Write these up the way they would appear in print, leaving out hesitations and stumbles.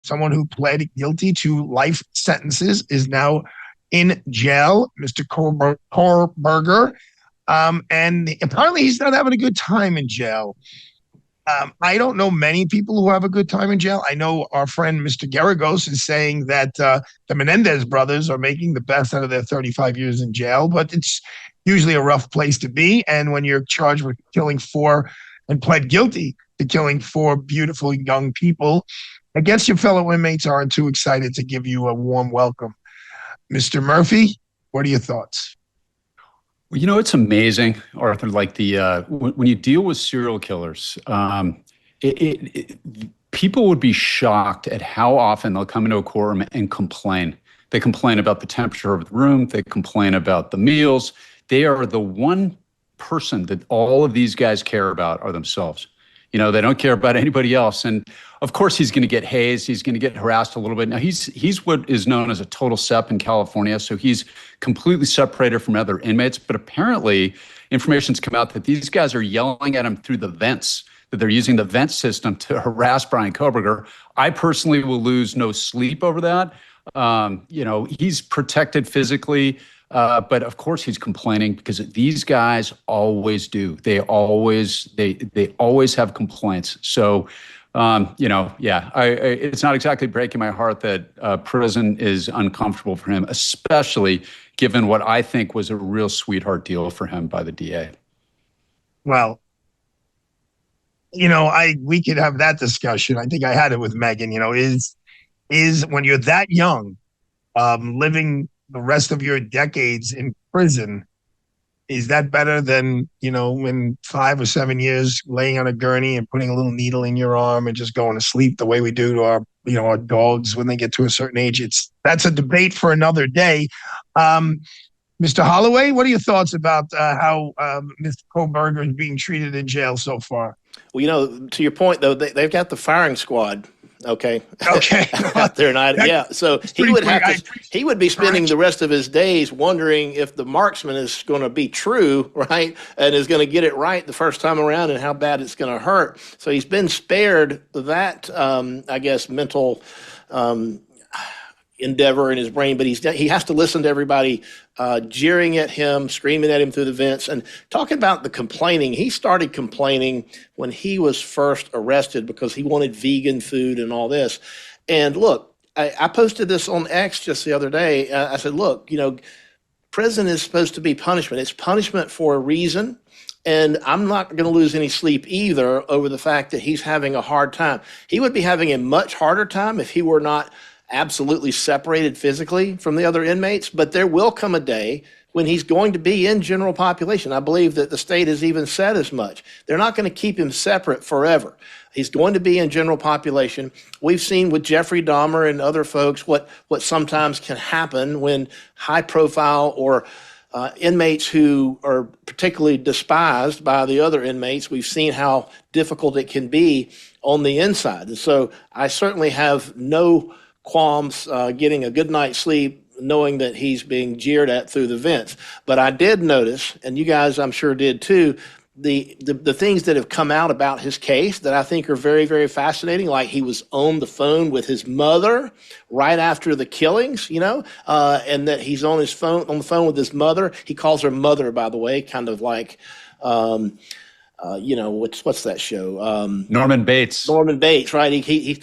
someone who pled guilty to life sentences, is now in jail, Mr. Kohberger. And apparently he's not having a good time in jail. I don't know many people who have a good time in jail. I know our friend Mr. Garagos is saying that the Menendez brothers are making the best out of their 35 years in jail, but it's usually a rough place to be. And when you're charged with killing four and pled guilty to killing four beautiful young people, I guess your fellow inmates aren't too excited to give you a warm welcome. Mr. Murphy, what are your thoughts? Well, it's amazing, Arthur, like when you deal with serial killers, people would be shocked at how often they'll come into a courtroom and complain. They complain about the temperature of the room. They complain about the meals. They are the one person that all of these guys care about are themselves. They don't care about anybody else. And of course, he's going to get hazed. He's going to get harassed a little bit. Now, he's what is known as a total SEP in California. So he's completely separated from other inmates. But apparently, information's come out that these guys are yelling at him through the vents, that they're using the vent system to harass Bryan Kohberger. I personally will lose no sleep over that. He's protected physically. But of course he's complaining because these guys always do. They always have complaints. So, it's not exactly breaking my heart that prison is uncomfortable for him, especially given what I think was a real sweetheart deal for him by the DA. Well, we could have that discussion. I think I had it with Megan. Is when you're that young, living the rest of your decades in prison, is that better than, in 5 or 7 years laying on a gurney and putting a little needle in your arm and just going to sleep the way we do to our dogs when they get to a certain age? That's a debate for another day. Mr. Holloway, what are your thoughts about how Mr. Coburger is being treated in jail so far? Well, to your point, though, they've got the firing squad. Okay. Out there, so he would be spending the rest of his days wondering if the marksman is going to be true, right, and is going to get it right the first time around, and how bad it's going to hurt. So he's been spared that, mental endeavor in his brain, but he has to listen to everybody jeering at him, screaming at him through the vents. And talking about the complaining, he started complaining when he was first arrested because he wanted vegan food and all this. And look, I posted this on X just the other day. I said, look, prison is supposed to be punishment. It's punishment for a reason. And I'm not going to lose any sleep either over the fact that he's having a hard time. He would be having a much harder time if he were not absolutely separated physically from the other inmates, but there will come a day when he's going to be in general population. I believe that the state has even said as much. They're not going to keep him separate forever. He's going to be in general population. We've seen with Jeffrey Dahmer and other folks what sometimes can happen when high profile or inmates who are particularly despised by the other inmates. We've seen how difficult it can be on the inside. And so I certainly have no qualms getting a good night's sleep knowing that he's being jeered at through the vents. But I did notice, and you guys I'm sure did too, the things that have come out about his case that I think are very, very fascinating. Like he was on the phone with his mother right after the killings, and that he's on the phone with his mother. He calls her mother, by the way, kind of like what's that show? Norman Bates. Norman Bates, right? He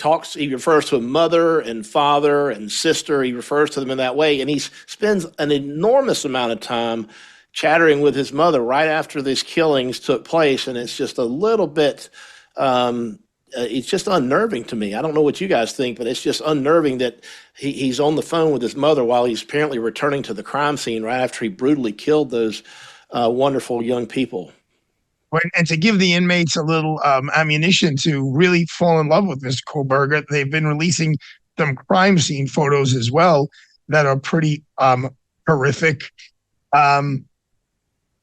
refers to a mother and father and sister. He refers to them in that way. And he spends an enormous amount of time chattering with his mother right after these killings took place. And it's just a little bit, it's just unnerving to me. I don't know what you guys think, but it's just unnerving that he's on the phone with his mother while he's apparently returning to the crime scene right after he brutally killed those wonderful young people. And to give the inmates a little ammunition to really fall in love with Mr. Kohberger, they've been releasing some crime scene photos as well that are pretty horrific.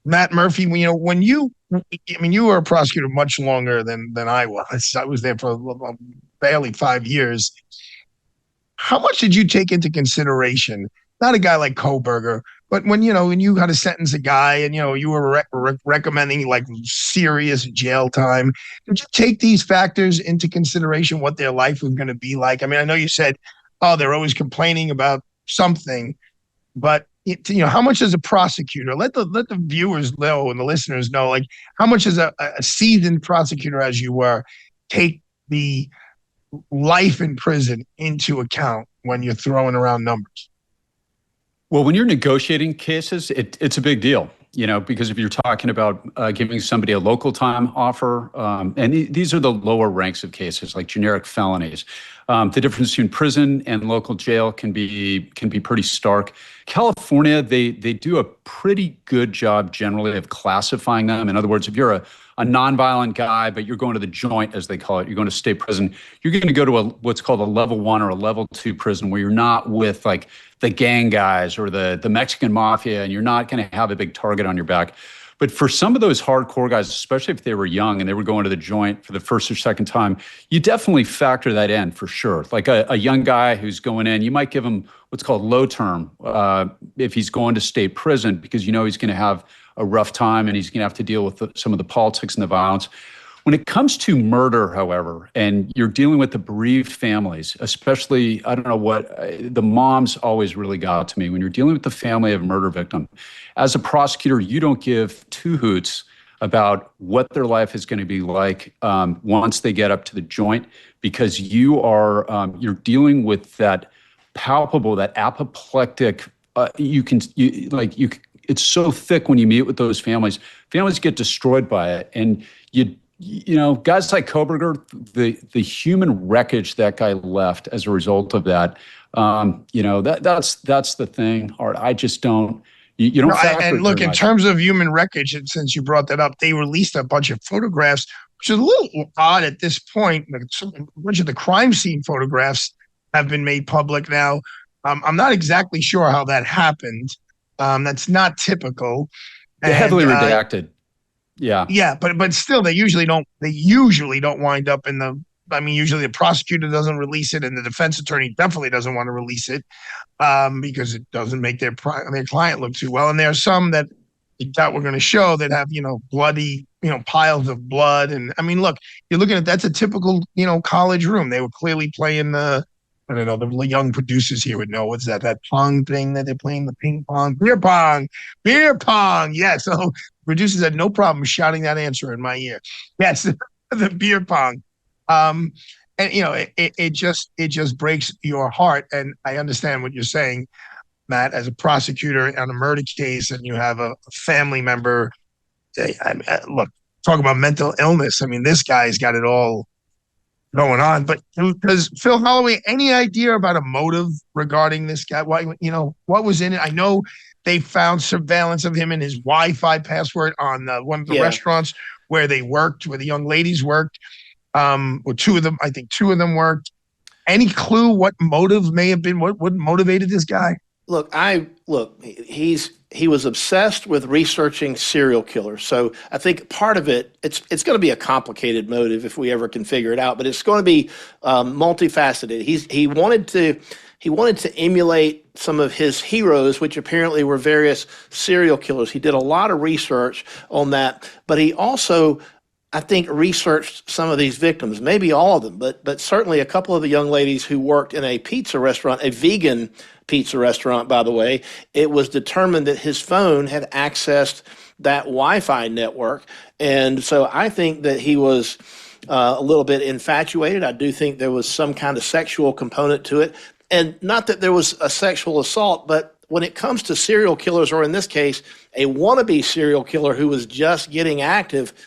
Matt Murphy, when you were a prosecutor much longer than I was. I was there for barely 5 years. How much did you take into consideration, not a guy like Kohberger, But when you got to sentence a guy, and you were recommending like serious jail time, did you take these factors into consideration? What their life was going to be like? I mean, I know you said, oh, they're always complaining about something, but how much does a prosecutor, let the viewers know and the listeners know, like how much does a seasoned prosecutor as you were take the life in prison into account when you're throwing around numbers? Well, when you're negotiating cases, it's a big deal, because if you're talking about giving somebody a local time offer, and these are the lower ranks of cases like generic felonies. The difference between prison and local jail can be pretty stark. California, they do a pretty good job generally of classifying them. In other words, if you're a nonviolent guy, but you're going to the joint, as they call it, you're going to state prison, you're going to go to what's called a level 1 or a level 2 prison where you're not with like the gang guys or the Mexican mafia, and you're not going to have a big target on your back. But for some of those hardcore guys, especially if they were young and they were going to the joint for the first or second time, you definitely factor that in for sure. Like a young guy who's going in, you might give him what's called low term if he's going to state prison, because he's going to have a rough time and he's going to have to deal with some of the politics and the violence. When it comes to murder, however, and you're dealing with the bereaved families, especially, I don't know what, the moms always really got to me. When you're dealing with the family of a murder victim, as a prosecutor, you don't give two hoots about what their life is going to be like once they get up to the joint, because you're dealing with that palpable, that apoplectic, it's so thick when you meet with those families. Families get destroyed by it. And guys like Coburger, the human wreckage that guy left as a result of that, that's the thing, Art. I just don't, you don't factor and look, in much. terms of human wreckage, and since you brought that up, they released a bunch of photographs, which is a little odd at this point. A bunch of the crime scene photographs have been made public now. I'm not exactly sure how that happened. That's not typical. They're heavily redacted. Yeah. Yeah, but still, they usually don't wind up in the. I mean, usually the prosecutor doesn't release it, and the defense attorney definitely doesn't want to release it because it doesn't make their client look too well. And there are some that we're going to show that have bloody piles of blood. And I mean, look, you're looking at that's a typical college room. They were clearly playing the. I don't know, the young producers here would know what's that pong thing that they're playing, the ping pong, beer pong. Yeah, so producers had no problem shouting that answer in my ear. Yes, the beer pong. And it just breaks your heart. And I understand what you're saying, Matt, as a prosecutor on a murder case, and you have a family member. Look, talk about mental illness. I mean, this guy's got it all going on. But does Phil Holloway any idea about a motive regarding this guy? Why, what was in it? I know they found surveillance of him and his Wi-Fi password on one of the restaurants where they worked, where the young ladies worked, or two of them. I think two of them worked. Any clue what motive may have been? What motivated this guy? He was obsessed with researching serial killers. So I think part of it, it's going to be a complicated motive if we ever can figure it out, but it's going to be multifaceted. He wanted to emulate some of his heroes, which apparently were various serial killers. He did a lot of research on that, but he also, I think, researched some of these victims, maybe all of them, but certainly a couple of the young ladies who worked in a pizza restaurant, a vegan pizza restaurant, by the way. It was determined that his phone had accessed that Wi-Fi network. And so I think that he was a little bit infatuated. I do think there was some kind of sexual component to it. And not that there was a sexual assault, but when it comes to serial killers, or in this case, a wannabe serial killer who was just getting active,